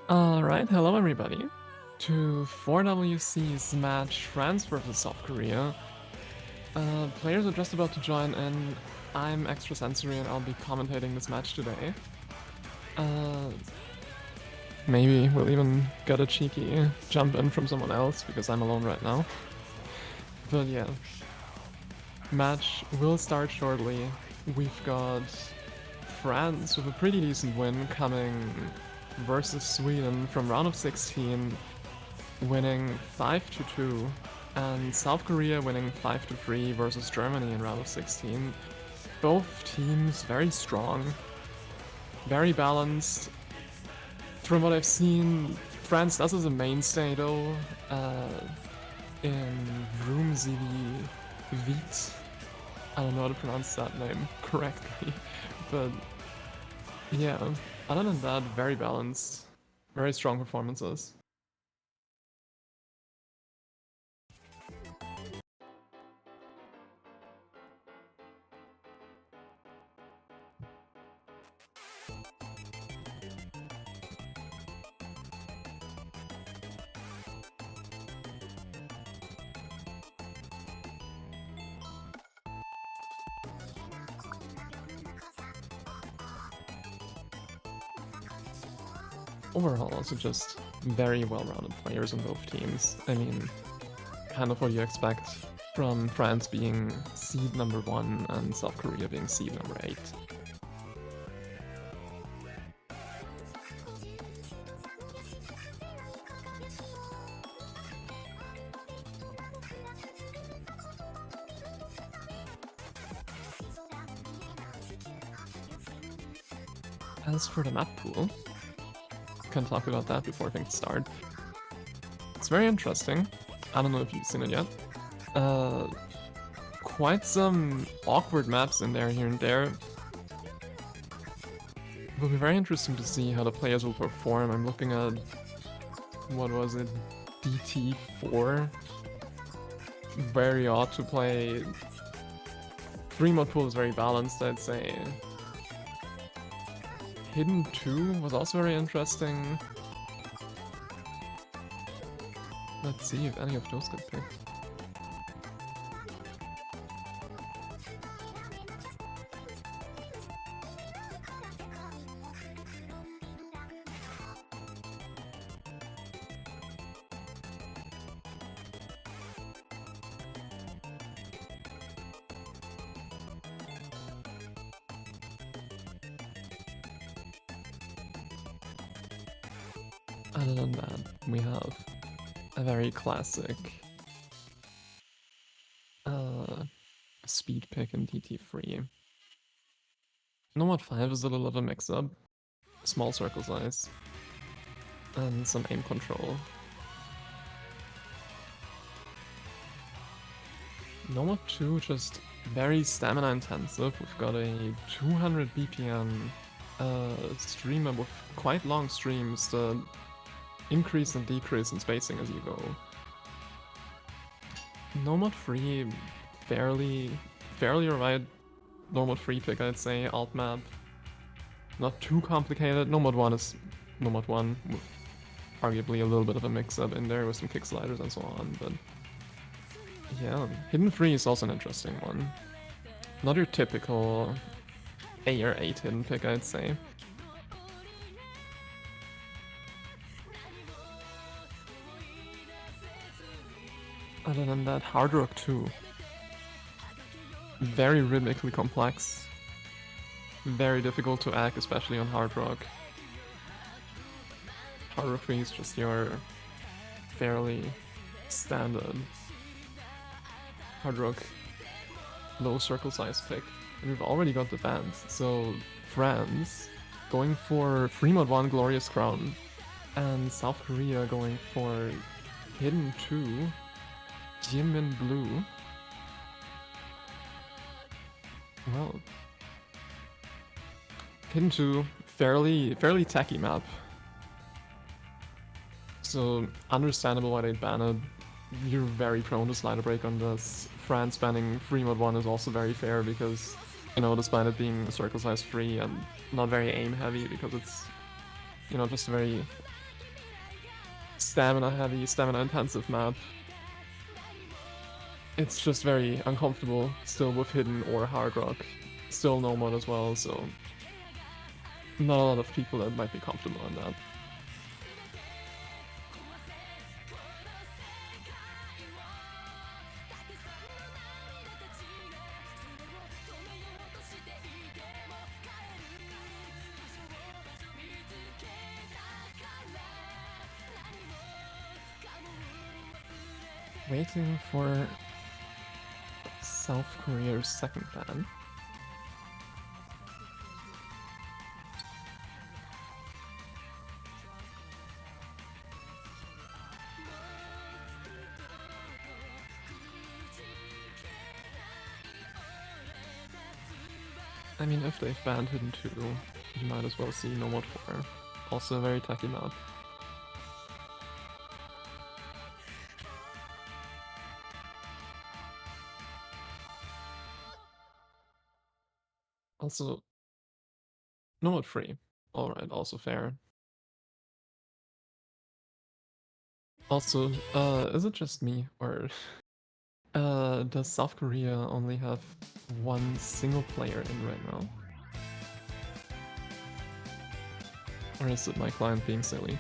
Alright, hello everybody to 4WC's match France versus South Korea. Players are just about to join in. I'm extrasensory and I'll be commentating this match today. Uh, Maybe we'll even get a cheeky jump in from someone else because I'm alone right now. But yeah, match will start shortly. We've got France with a pretty decent win coming versus Sweden from round of 16, winning 5-2, and South Korea winning 5-3 versus Germany in round of 16. Both teams very strong, very balanced. From what I've seen, France does as a mainstay though, in Vroomzivi Vite. I don't know how to pronounce that name correctly, but yeah, other than that, very balanced, very strong performances. Overall, also just very well-rounded players on both teams. I mean, kind of what you expect from France being seed number 1 and South Korea being seed number 8. As for the map pool, can talk about that before things start. It's very interesting. I don't know if you've seen it yet. Quite some awkward maps in there here and there. It will be very interesting to see how the players will perform. I'm looking at, what was it, DT4, where you ought to play. 3-mod pool is very balanced, I'd say. Hidden 2 was also very interesting. Let's see if any of those get picked. Other than that, we have a very classic speed pick in DT3. Nomad 5 is a little of a mix-up. Small circle size. And some aim control. Nomad 2 just very stamina intensive. We've got a 200 BPM streamer with quite long streams that increase and decrease in spacing as you go. Nomad 3, fairly alright. Nomad 3 pick, I'd say. Alt map. Not too complicated. Nomad 1 is Nomad 1 with arguably a little bit of a mix-up in there with some kick sliders and so on, but yeah. Hidden 3 is also an interesting one. Not your typical A or 8 hidden pick, I'd say. Other than that, Hard Rock 2. Very rhythmically complex. Very difficult to act, especially on Hard Rock. Hard Rock 3 is just your fairly standard Hard Rock low circle size pick. And we've already got the band, so France going for 3-mod 1 Glorious Crown, and South Korea going for Hidden 2 Jimin Blue. Well, Hidden 2, fairly tacky map. So understandable why they ban it. You're very prone to slider break on this. France banning 3-mod 1 is also very fair because, you know, despite it being circle size free and not very aim heavy because it's, you know, just a very stamina heavy, stamina intensive map. It's just very uncomfortable still with hidden or hard rock. Still no mod as well, so not a lot of people that might be comfortable on that. Waiting for South Korea's second ban. I mean, if they've banned Hidden 2, you might as well see No Mod 4. Also a very techy map. Also, No Mod 3. Alright, also fair. Also, is it just me, or does South Korea only have one single player in right now? Or is it my client being silly?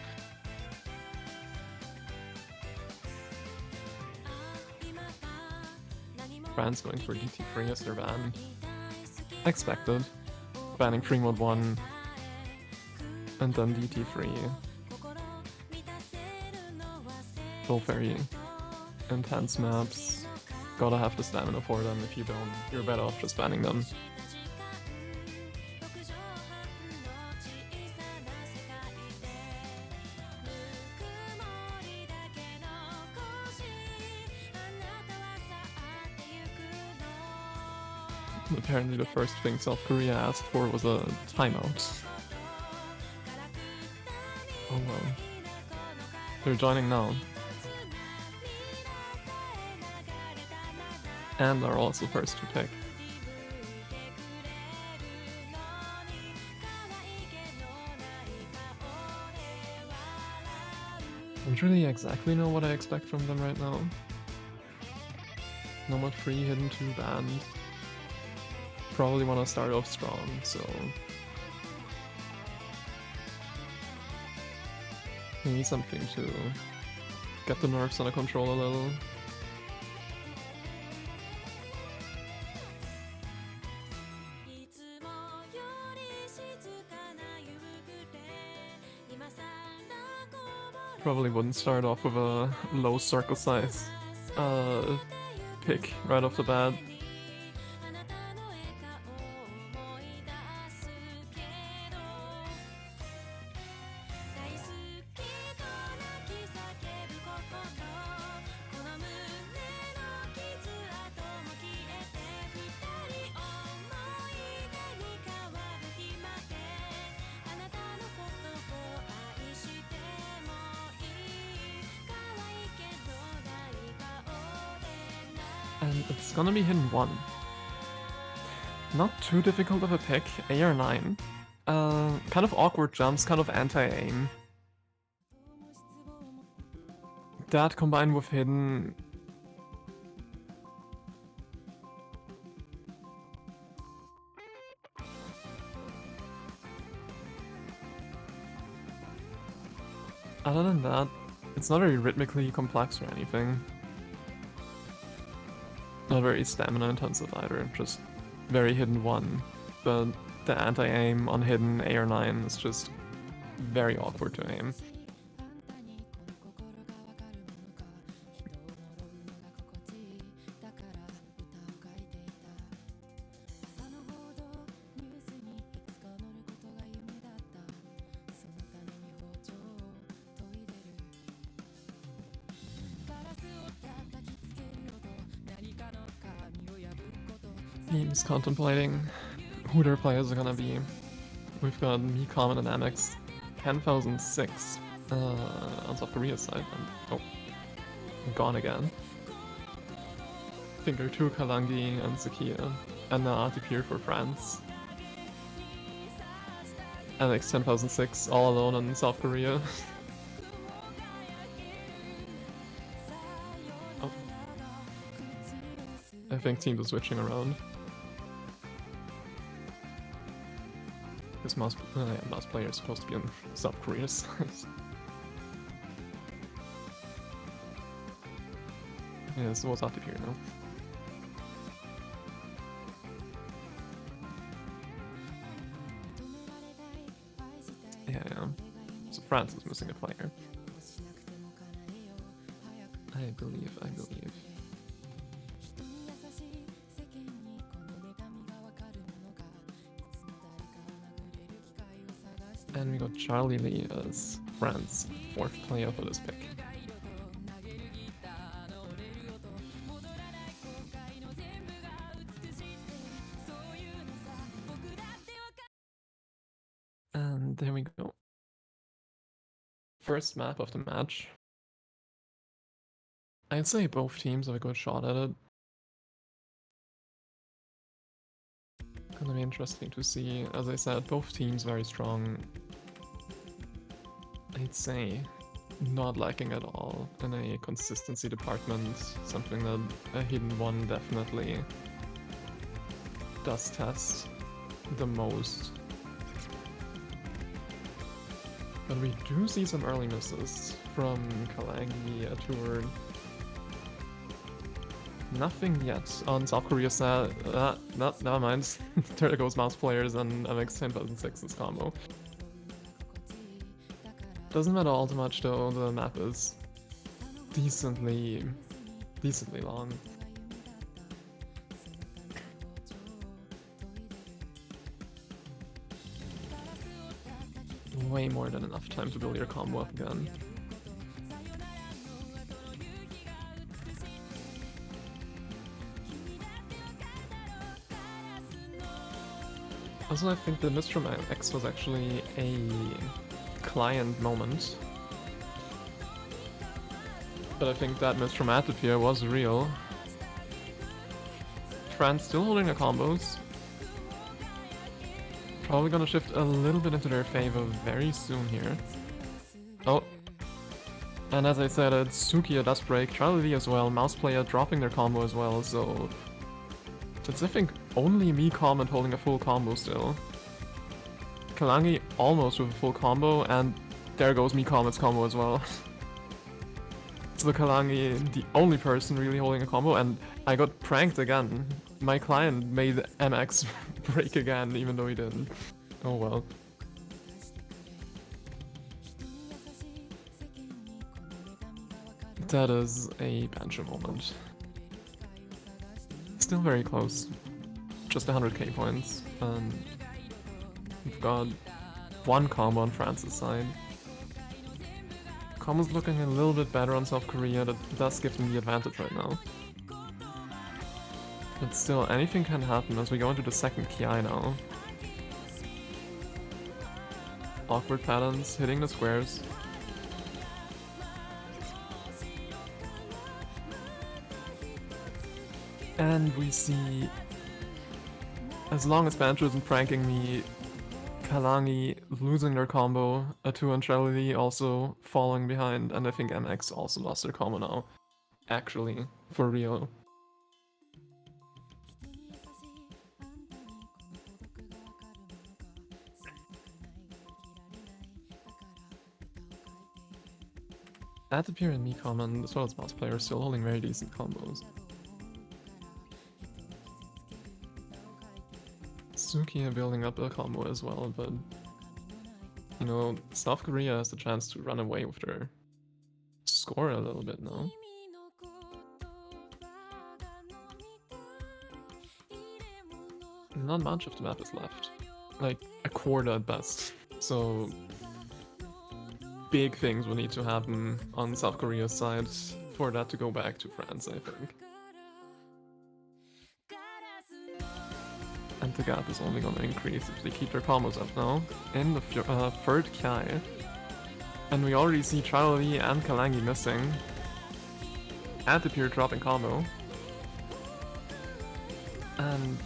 France going for DT3 as their ban. Expected. Banning free mode 1 and then DT3. Both very intense maps. Gotta have the stamina for them. If you don't, you're better off just banning them. Apparently the first thing South Korea asked for was a timeout. Oh well. They're joining now. And are also first to pick. I don't really exactly know what I expect from them right now. No Mod 3, Hidden 2 banned. Probably want to start off strong, so maybe something to get the nerves under control a little. Probably wouldn't start off with a low circle size pick right off the bat. And it's gonna be Hidden 1. Not too difficult of a pick, A or 9. Kind of awkward jumps, kind of anti-aim. That combined with Hidden... Other than that, it's not very rhythmically complex or anything. Not very stamina intensive either, just very Hidden 1. But the anti-aim on Hidden A or 9 is just very awkward to aim. Teams contemplating who their players are gonna be. We've got me, Common, and Amex. 10,006 on South Korea's side. And, gone again. Finger 2, Kalangi, and Sakia. And now Atipir for France. Alex 10,006 all alone in South Korea. I think teams are switching around. This mouse player is supposed to be on South Korea's side. Yeah, so what's active here now? Yeah. So France is missing a player. I believe. And we got Charlie Lee as France, 4th player for this pick. And there we go. First map of the match. I'd say both teams have a good shot at it. Gonna be interesting to see. As I said, both teams very strong. I'd say not lacking at all in a consistency department, something that a hidden one definitely does test the most. But we do see some early misses from Kalangi, Atur. Nothing yet on South Korea's side. Never mind. There goes mouse players and MX 10006's combo. Doesn't matter all too much though, the map is decently long. Way more than enough time to build your combo up again. Also, I think the miss from X was actually a client moment. But I think that miss from Atopia was real. France still holding their combos. Probably gonna shift a little bit into their favor very soon here. Oh. And as I said, Suki does break, Charlie Lee as well, mouse player dropping their combo as well, so... It's, I think, only me Comment holding a full combo still. Kalangi almost with a full combo, and there goes me Comet's combo as well. So Kalangi, the only person really holding a combo, and I got pranked again. My client made MX break again, even though he didn't. Oh well. That is a Banjo moment. Still very close. Just 100k points, and we've got one combo on France's side. Combo's looking a little bit better on South Korea, that does give them the advantage right now. But still, anything can happen as we go into the second Ki now. Awkward patterns, hitting the squares. And we see, as long as Banjo isn't pranking me, Kalangi losing their combo, Atu and Charlie also falling behind, and I think MX also lost their combo now. Actually, for real. Atopia and Mikoman, as well as mouse players, still holding very decent combos. Suki building up a combo as well, but you know, South Korea has the chance to run away with their score a little bit now. Not much of the map is left, like a quarter at best, so big things will need to happen on South Korea's side for that to go back to France, I think. And the gap is only gonna increase if they keep their combos up now in the third Ki. And we already see Charlie and Kalangi missing. Atopia dropping combo. And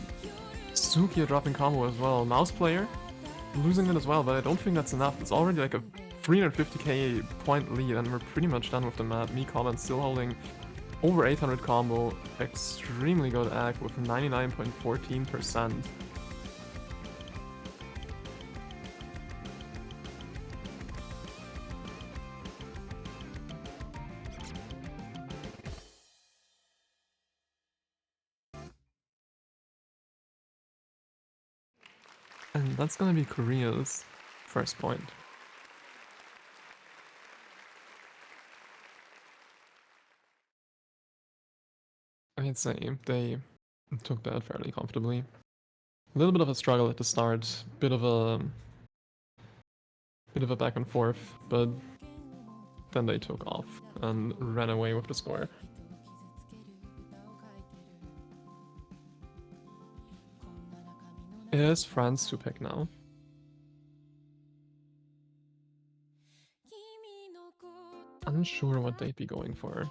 Suki dropping combo as well. Mouse player losing it as well, but I don't think that's enough. It's already like a 350k point lead and we're pretty much done with the map. Me Comment still holding Over 800 combo, extremely good egg with 99.14%. And that's gonna be Korea's first point. I'd say they took that fairly comfortably. A little bit of a struggle at the start, bit of a back and forth, but then they took off and ran away with the score. It is France to pick now. Unsure what they'd be going for.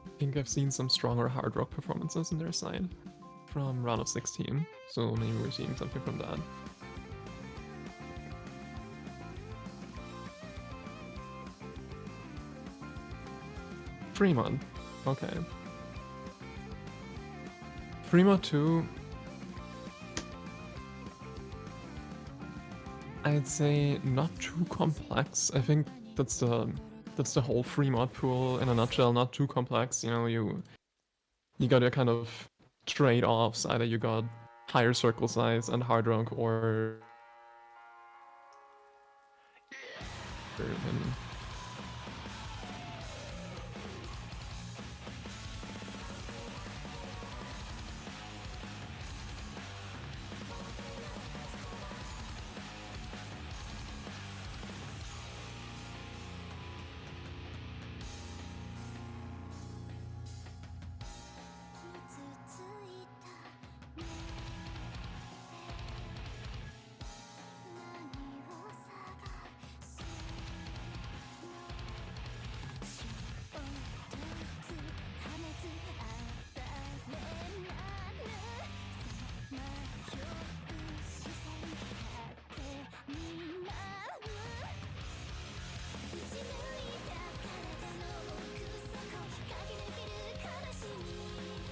I think I've seen some stronger hard rock performances on their side from round of 16, so maybe we're seeing something from that. Fremont, okay. Fremont 2, I'd say not too complex. I think that's the whole Fremont pool in a nutshell. Not too complex. You know, you got your kind of trade-offs. Either you got higher circle size and hard rock, or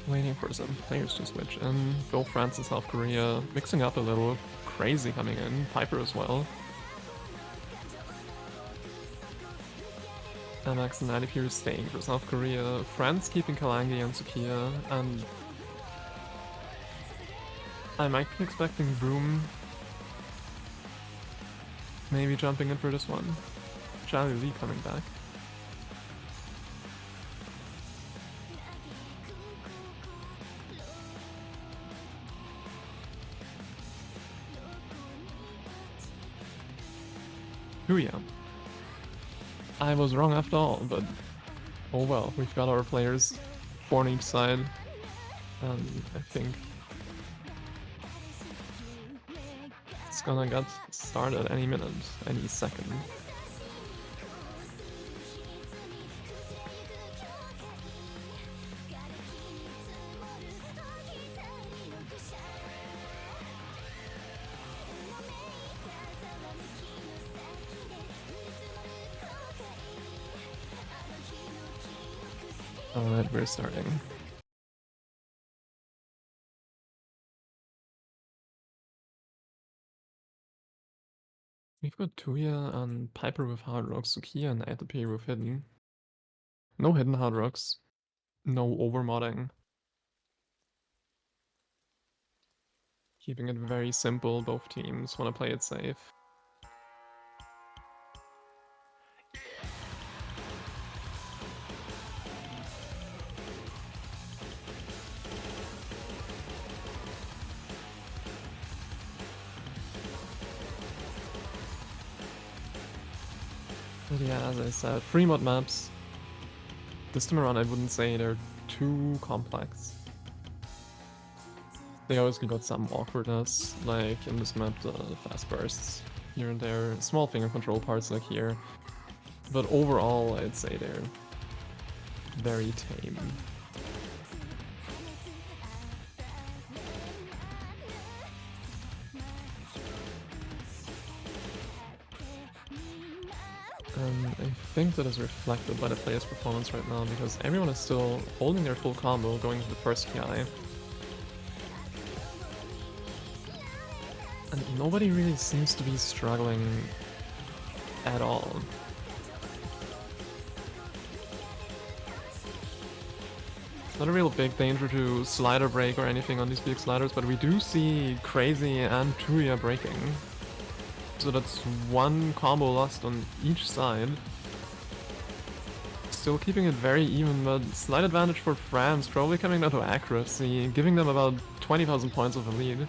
waiting for some players to switch in. Both France and South Korea mixing up a little. Crazy coming in. Piper as well. MX and Adipure staying for South Korea. France keeping Kalangi and Sukiya. And I might be expecting Vroom maybe jumping in for this one. Charlie Lee coming back. Huya. I was wrong after all, but oh well, we've got our players, 4 on each side, and I think it's gonna get started any minute, any second. Alright, we're starting. We've got Tuya and Piper with hard rocks, Sukiya and Atopia with hidden. No hidden hard rocks. No overmodding. Keeping it very simple, both teams want to play it safe. But yeah, as I said, free mod maps. This time around I wouldn't say they're too complex. They always got some awkwardness, like in this map the fast bursts here and there, small finger control parts like here. But overall I'd say they're very tame. And I think that is reflected by the player's performance right now, because everyone is still holding their full combo going to the first PI. And nobody really seems to be struggling at all. Not a real big danger to slider break or anything on these big sliders, but we do see Crazy and Tuya breaking. So that's one combo lost on each side. Still keeping it very even, but slight advantage for France, probably coming down to accuracy, giving them about 20,000 points of a lead.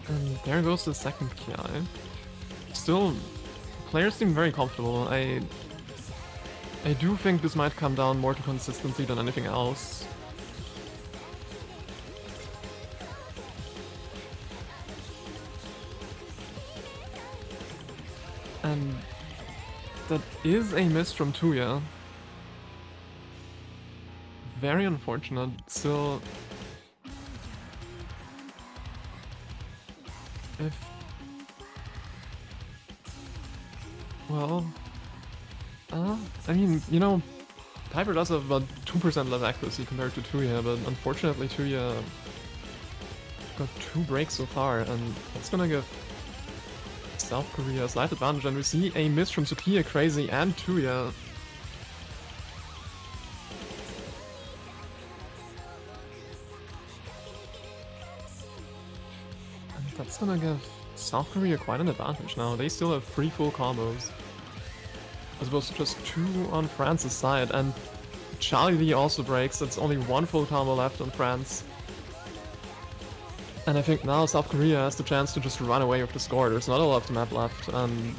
And there goes the second PI. Still, players seem very comfortable. I do think this might come down more to consistency than anything else. And that is a miss from Tuya. Very unfortunate. Still, if... well... I mean, you know, Piper does have about 2% less accuracy compared to Tuya, but unfortunately Tuya got 2 breaks so far, and that's gonna give South Korea a slight advantage, and we see a miss from Sukiya, Crazy, and Tuya. And that's gonna give South Korea quite an advantage now. They still have 3 full combos, as opposed to just 2 on France's side, and Charlie Lee also breaks. That's only 1 full combo left on France. And I think now South Korea has the chance to just run away with the score. There's not a lot of the map left, and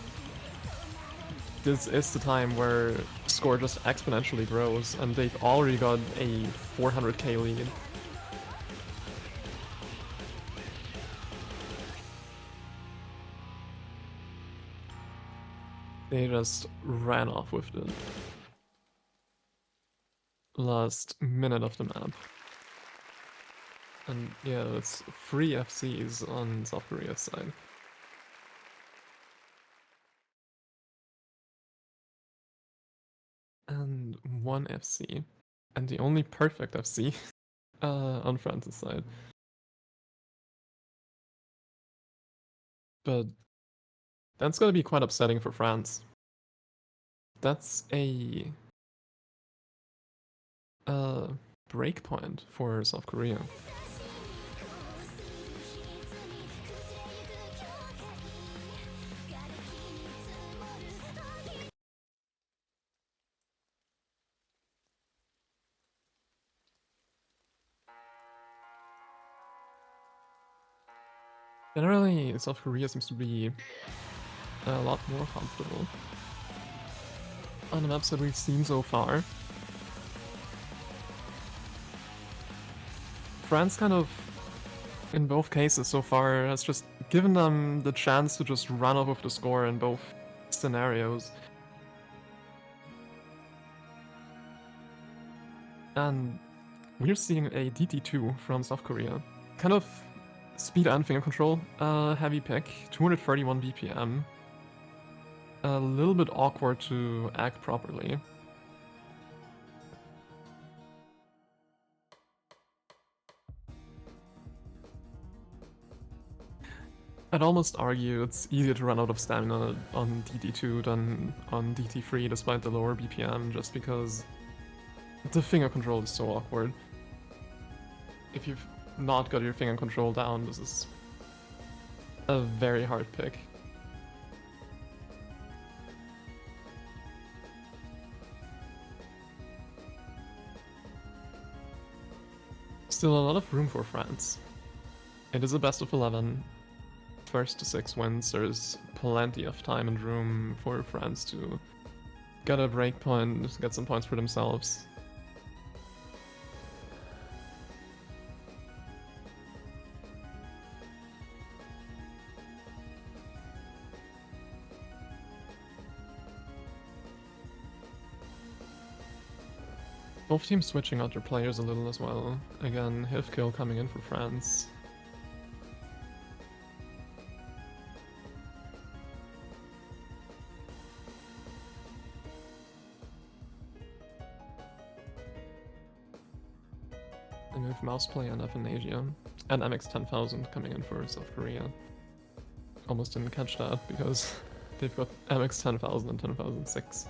this is the time where the score just exponentially grows, and they've already got a 400k lead. They just ran off with the last minute of the map. And yeah, it's 3 FCs on South Korea's side. And 1 FC. And the only perfect FC on France's side. But that's gonna be quite upsetting for France. That's a breakpoint for South Korea. Generally, South Korea seems to be a lot more comfortable on the maps that we've seen so far. France kind of, in both cases so far, has just given them the chance to just run off with the score in both scenarios. And we're seeing a DT2 from South Korea. Kind of speed and finger control, heavy pick, 231 BPM. A little bit awkward to act properly. I'd almost argue it's easier to run out of stamina on DT2 than on DT3 despite the lower BPM, just because the finger control is so awkward. If you've not got your finger control down, this is a very hard pick. Still a lot of room for France. It is a best of 11. First to 6 wins, there's plenty of time and room for France to get a break point, get some points for themselves. Both teams switching out their players a little as well. Again, Hivkill coming in for France. I move Mouseplay and Athanasia. And MX-10,000 coming in for South Korea. Almost didn't catch that because they've got MX-10,000 and 10,006.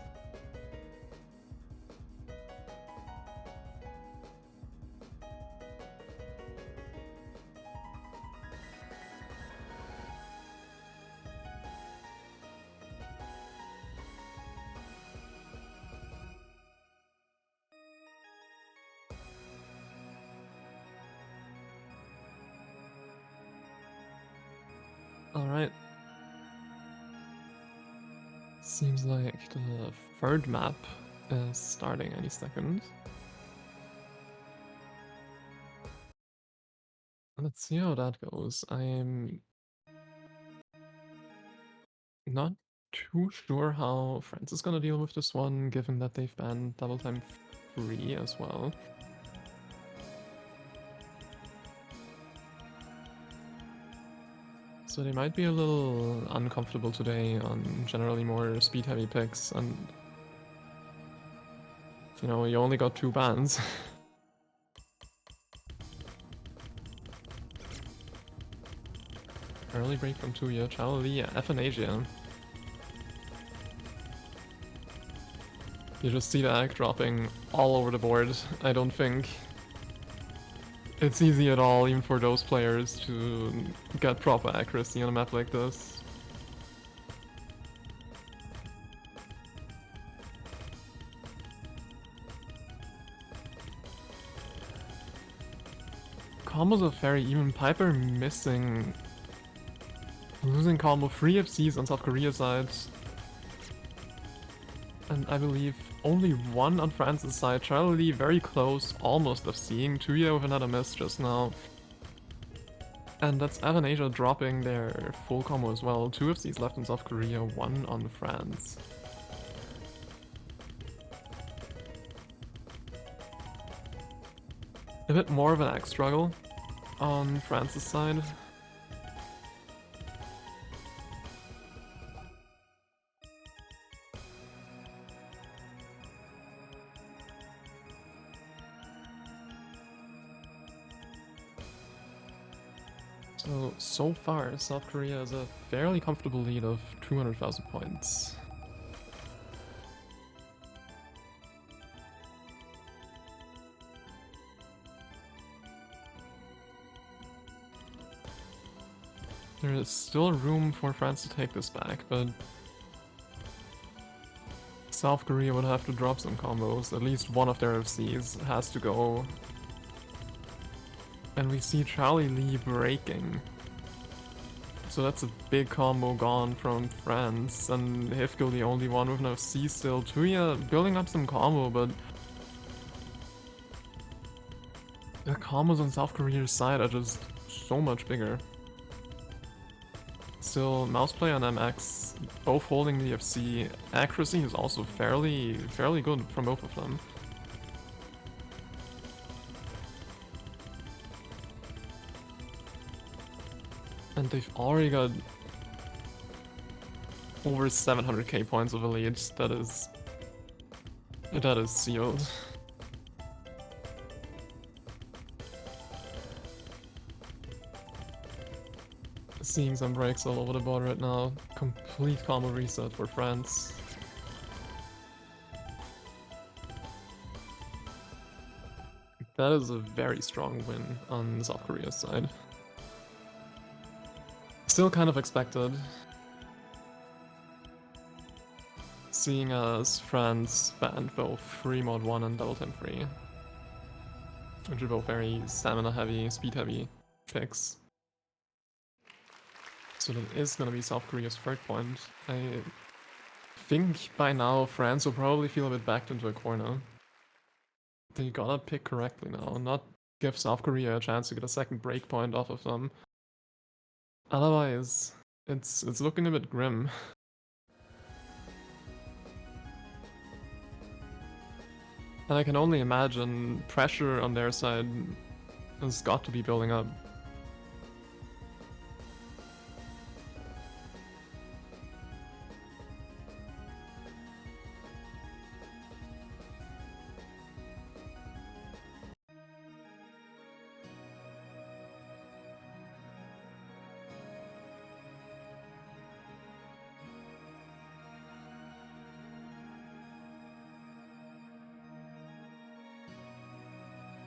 Alright. Seems like the third map is starting any second. Let's see how that goes. I'm not too sure how France is gonna deal with this one, given that they've banned Double Time 3 as well. So they might be a little uncomfortable today on generally more speed-heavy picks, and you know, you only got 2 bans. Early break from Tuya, Chao-Li, Athanasia. You just see the egg dropping all over the board. I don't think it's easy at all, even for those players, to get proper accuracy on a map like this. Combos are very even. Piper missing, losing combo 3 FCs on South Korea's side. And I believe only 1 on France's side. Charlie very close, almost FCing. Tuya with another miss just now. And that's Athanasia dropping their full combo as well. 2 FCs left in South Korea, 1 on France. A bit more of an axe struggle on France's side. So far, South Korea has a fairly comfortable lead of 200,000 points. There is still room for France to take this back, but South Korea would have to drop some combos. At least one of their FCs has to go. And we see Charlie Lee breaking. So that's a big combo gone from France, and Hivkill the only one with no C still. Tuya building up some combo, but the combos on South Korea's side are just so much bigger. Still, Mouseplay and MX both holding the FC. Accuracy is also fairly good from both of them. And they've already got over 700k points of a lead. That is sealed. Seeing some breaks all over the board right now. Complete combo reset for France. That is a very strong win on South Korea's side. Still kind of expected. Seeing as France banned both Free Mod 1 and Double Time 3. Which are both very stamina heavy, speed heavy picks. So that is gonna be South Korea's third point. I think by now France will probably feel a bit backed into a corner. They gotta pick correctly now, not give South Korea a chance to get a second break point off of them. Otherwise, it's looking a bit grim. And I can only imagine pressure on their side has got to be building up.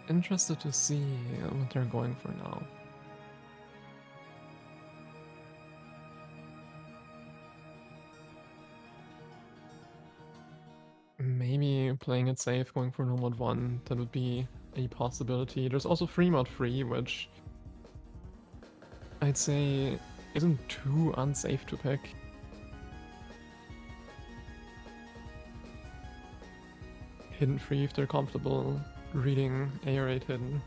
Interested to see what they're going for now. Maybe playing it safe, going for no mod 1, that would be a possibility. There's also free mod 3, which I'd say isn't too unsafe to pick. Hidden free if they're comfortable reading A8 hidden.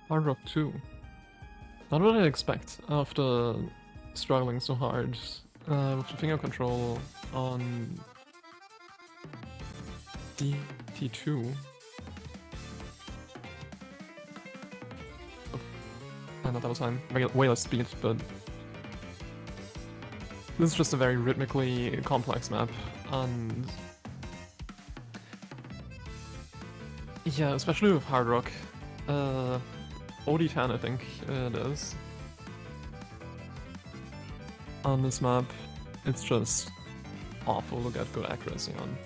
Hard Rock 2. Not what I'd expect after struggling so hard with the finger control on DT2. Oh, not that was fine. Way less speed, but this is just a very rhythmically complex map, and yeah, especially with Hard Rock. OD10 I think it is. On this map, it's just awful to get good accuracy on.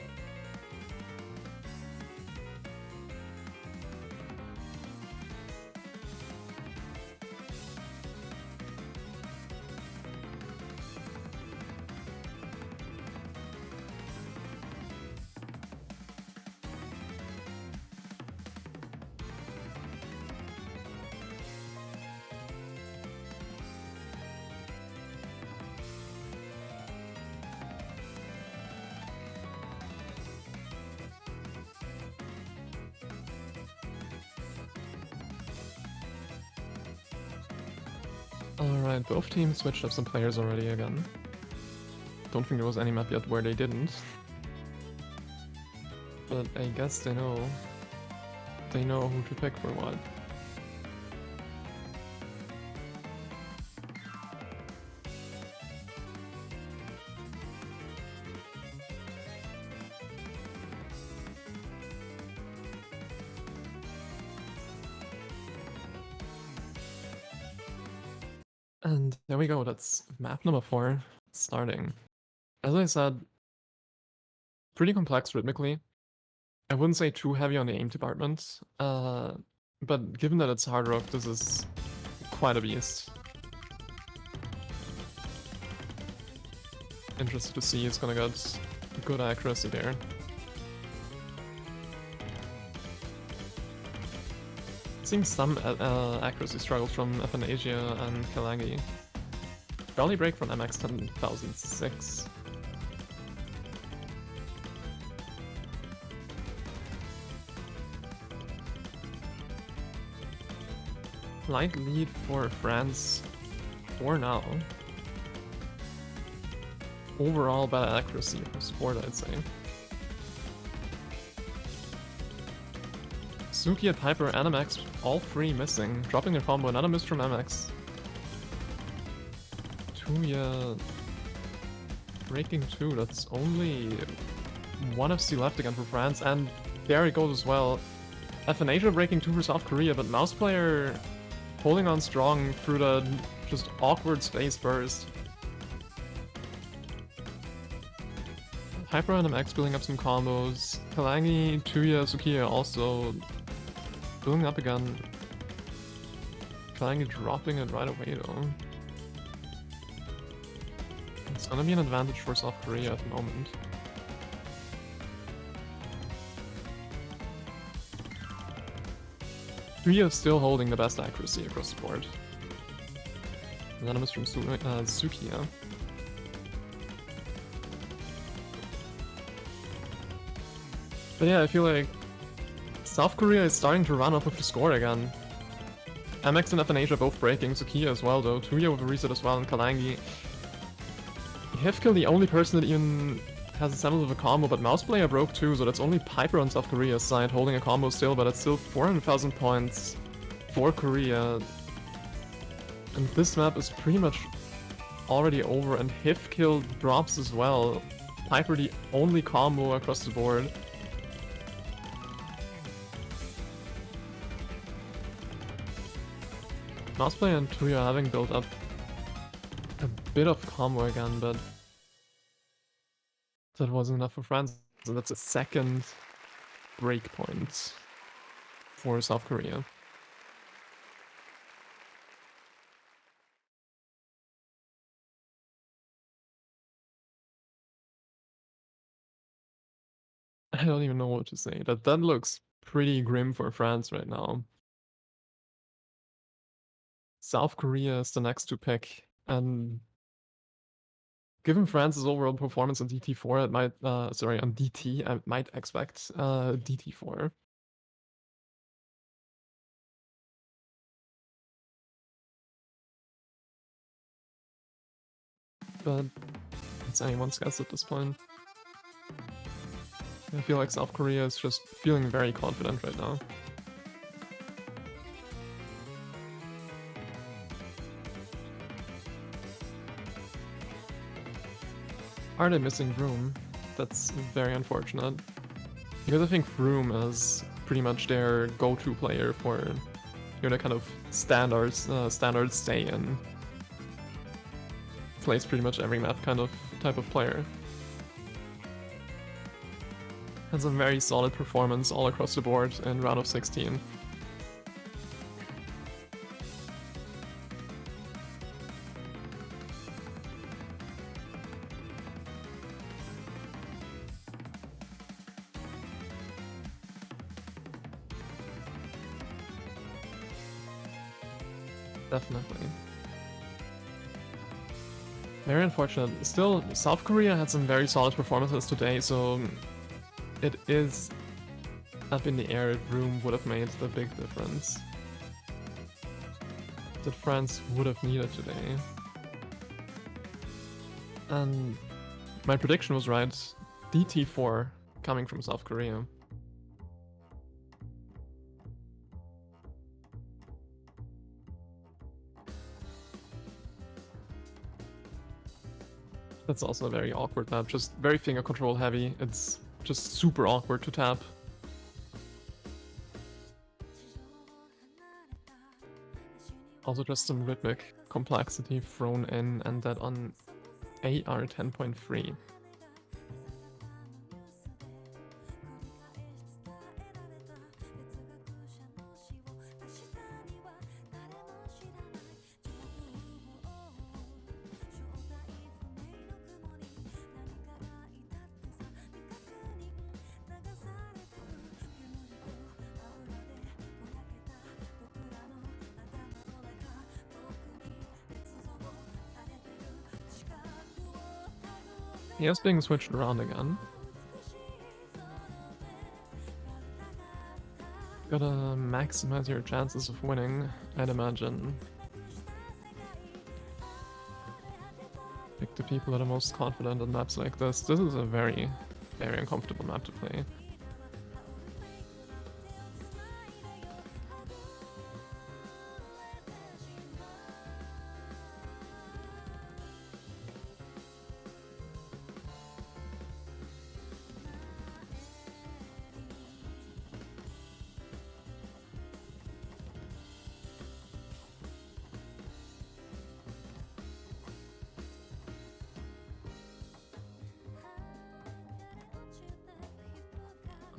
Alright, both teams switched up some players already again. Don't think there was any map yet where they didn't. But I guess they know who to pick for what. And there we go, that's map number 4 starting. As I said, pretty complex rhythmically. I wouldn't say too heavy on the aim department, but given that it's Hard Rock, this is quite a beast. Interested to see it's gonna get good accuracy there. Seeing some accuracy struggles from Athanasia and Kalangi. Barely break from MX 10006. Light lead for France for now. Overall better accuracy for sport, I'd say. Suki and Piper and MX, all three missing, dropping their combo, another miss from MX. Tuya breaking 2, that's only one FC left again for France, and there it goes as well. Athanasia breaking 2 for South Korea, but Mouse player holding on strong through the just awkward space burst. Hyper and MX building up some combos. Kalangi, Tuya, Sukiya also building up again. Kalangi dropping it right away though. It's gonna be an advantage for South Korea at the moment. Tuya is still holding the best accuracy across the board. Anonymous from Sukiya. But yeah, I feel like South Korea is starting to run off of the score again. MX and FNH are both breaking, Sukiya as well though, Tuya with a reset as well, and Kalangi. Hifkill, the only person that even has a semblance of a combo, but Mouse Player broke too, so that's only Piper on South Korea's side holding a combo still, but it's still 400,000 points for Korea. And this map is pretty much already over, and Hifkill drops as well. Piper the only combo across the board. Mouse Player and Tuya having built up a bit of combo again, but that wasn't enough for France. So that's a second breakpoint for South Korea. I don't even know what to say. That looks pretty grim for France right now. South Korea is the next to pick, and given France's overall performance on DT4, it might, sorry, on DT, I might expect DT4. But it's anyone's guess at this point. I feel like South Korea is just feeling very confident right now. Are they missing Vroom? That's very unfortunate. Because I think Vroom is pretty much their go-to player for, you know, the kind of standard stay in. Plays pretty much every map kind of type of player. Has a very solid performance all across the board in round of 16. Definitely. Very unfortunate. Still, South Korea had some very solid performances today, so it is up in the air if Vroom would have made the big difference that France would have needed today. And my prediction was right. DT4 coming from South Korea. That's also a very awkward map, just very finger control heavy. It's just super awkward to tap. Also just some rhythmic complexity thrown in, and that on AR 10.3. He is being switched around again. Gotta maximize your chances of winning, I'd imagine. Pick the people that are most confident on maps like this. This is a very, very uncomfortable map to play.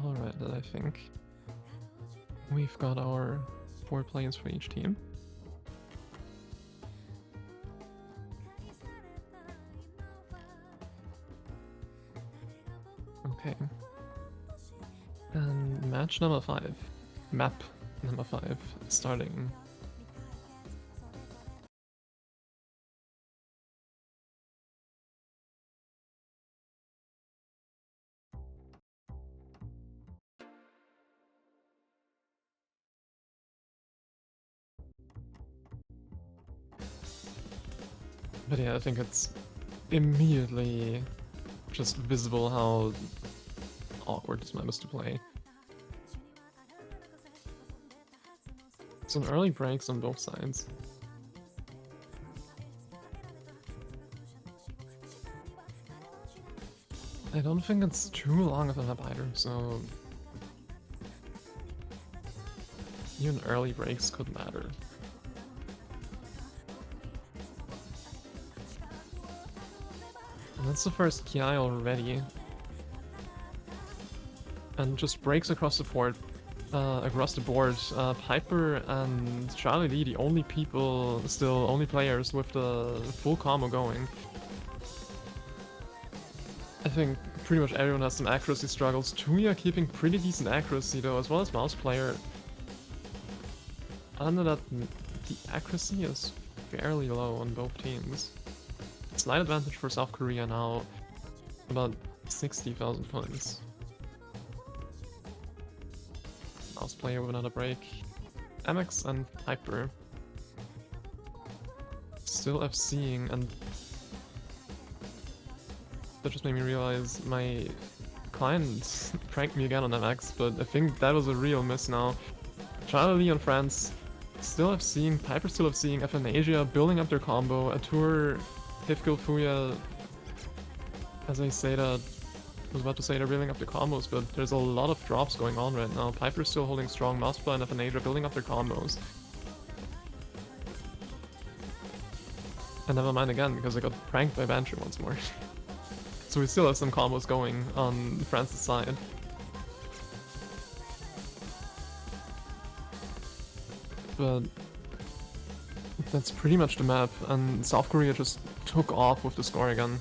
Alright, I think we've got our 4 players for each team. Okay. And match number 5. Map number 5 starting. But yeah, I think it's immediately just visible how awkward this map is to play. Some early breaks on both sides. I don't think it's too long of a map either, so even early breaks could matter. And that's the first Ki already. And just breaks across the board. Piper and Charlie Lee, the only players with the full combo going. I think pretty much everyone has some accuracy struggles. Tuya keeping pretty decent accuracy though, as well as Mouse Player. Other than that, the accuracy is fairly low on both teams. Slight advantage for South Korea now, about 60,000 points. Mouse Player with another break. MX and Piper still FCing, and that just made me realize my client pranked me again on MX, but I think that was a real miss now. Charlie Lee on France still FCing, Piper still FCing, Athanasia building up their combo, Atur, Hifgil, Fuya, as I say that, I was about to say they're building up the combos, but there's a lot of drops going on right now. Piper's still holding strong, Mousepla and Athanasia building up their combos. And never mind again, because I got pranked by Banshee once more. So we still have some combos going on France's side. But that's pretty much the map, and South Korea just took off with the score again.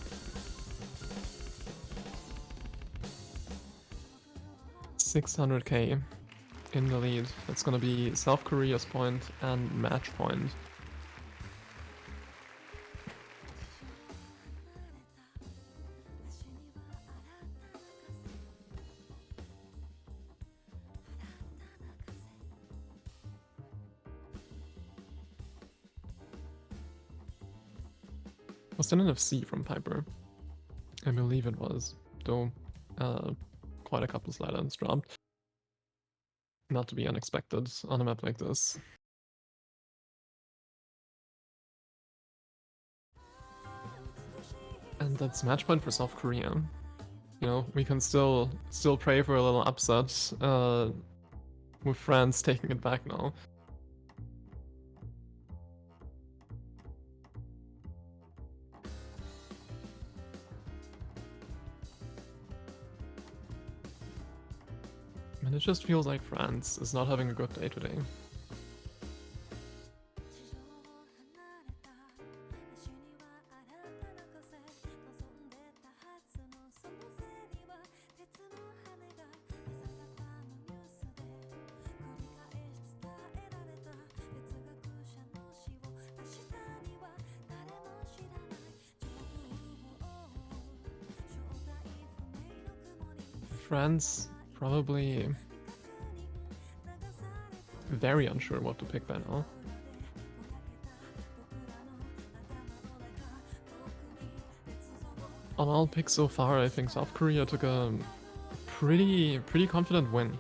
600k in the lead. That's gonna be South Korea's point and match point. Was that an FC from Piper? I believe it was, though quite a couple slide-ins dropped. Not to be unexpected on a map like this. And that's match point for South Korea. You know, we can still pray for a little upset with France taking it back now. And it just feels like France is not having a good day today. France probably very unsure what to pick by now. On all picks so far, I think South Korea took a pretty confident win.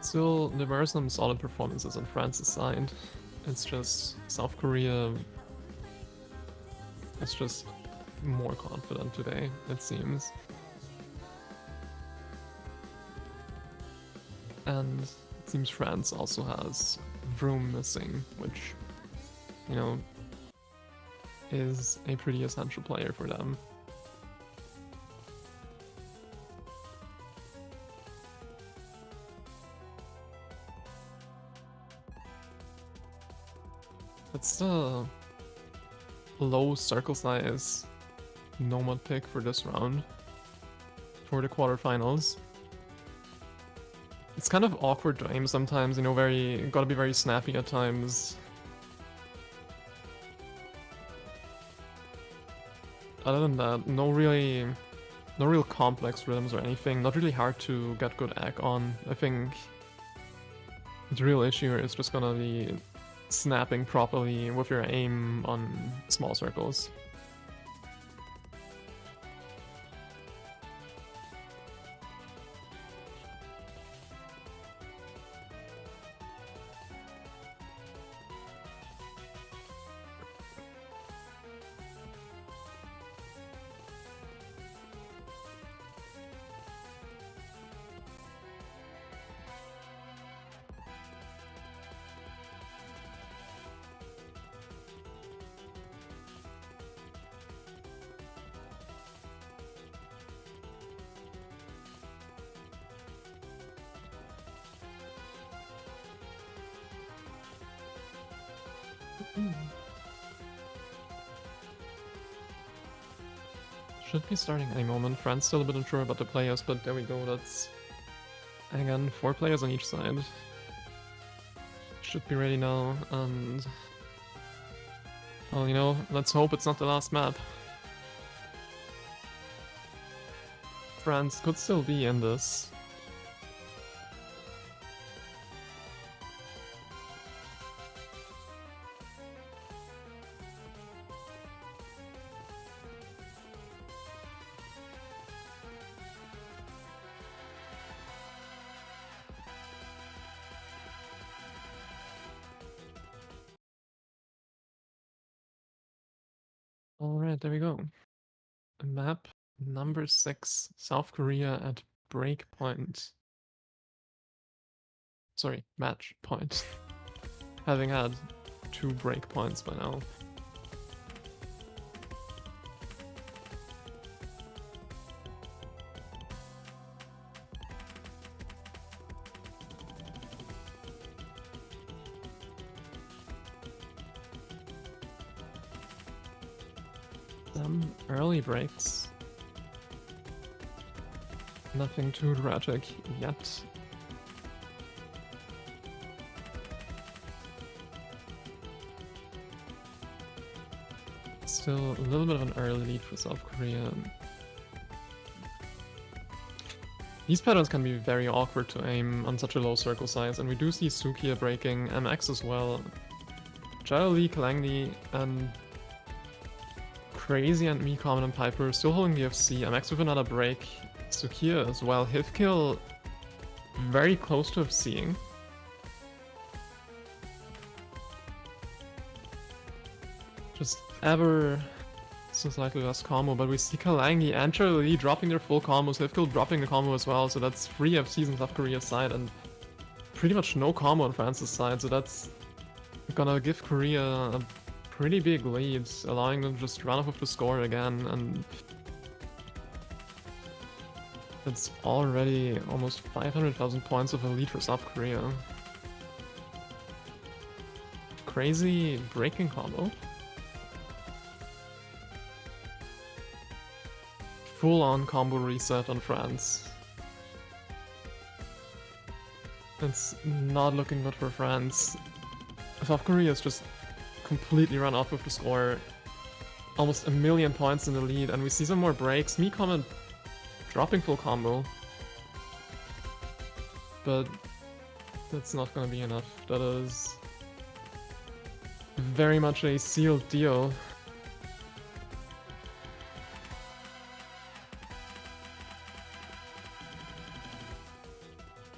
Still, there were some solid performances on France's side. It's just South Korea is just more confident today, it seems. And it seems France also has Vroom missing, which, you know, is a pretty essential player for them. It's the low circle size Nomad pick for this round, for the quarterfinals. It's kind of awkward to aim sometimes, you know, gotta be very snappy at times. Other than that, no really no real complex rhythms or anything, not really hard to get good egg on. I think the real issue is just gonna be snapping properly with your aim on small circles. Should be starting any moment. Fran's still a bit unsure about the players, but there we go. That's, again, 4 players on each side. Should be ready now, and... well, you know, let's hope it's not the last map. France could still be in this. Alright, there we go. Map number 6, South Korea at breakpoint. Sorry, match point. Having had 2 breakpoints by now. Some early breaks. Nothing too dramatic yet. Still a little bit of an early lead for South Korea. These patterns can be very awkward to aim on such a low circle size, and we do see Sukia breaking, MX as well. Jao Lee, Kalangli, and Crazy and me, Common and Piper still holding the FC. MX with another break. Sukia as well. Hivkill very close to FCing. Just ever so slightly less combo, but we see Kalangi and Charlie dropping their full combos, Hivkill dropping a combo as well, so that's 3 FCs on South Korea's side and pretty much no combo on France's side, so that's gonna give Korea a pretty big lead, allowing them to just run off with the score again, and it's already almost 500,000 points of a lead for South Korea. Crazy breaking combo. Full-on combo reset on France. It's not looking good for France. South Korea's just completely run off with the score. Almost 1,000,000 points in the lead, and we see some more breaks. Me comment dropping full combo. But that's not gonna be enough. That is very much a sealed deal.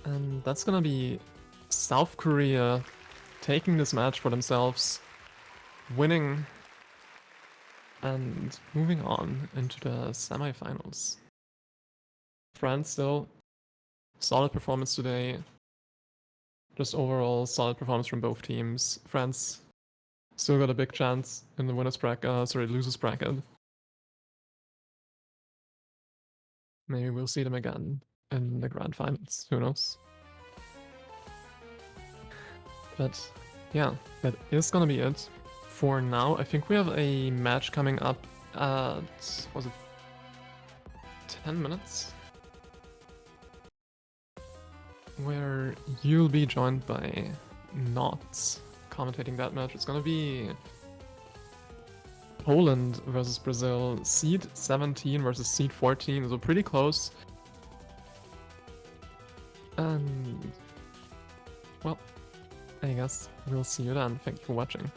And that's gonna be South Korea taking this match for themselves, winning, and moving on into the semifinals. France still, solid performance today. Just overall solid performance from both teams. France still got a big chance in the winners bracket, losers bracket. Maybe we'll see them again in the grand finals, who knows. But yeah, that is gonna be it for now. I think we have a match coming up at, was it 10 minutes? Where you'll be joined by Knots commentating that match. It's gonna be Poland versus Brazil, seed 17 versus seed 14, so pretty close. And well, I guess we'll see you then. Thank you for watching.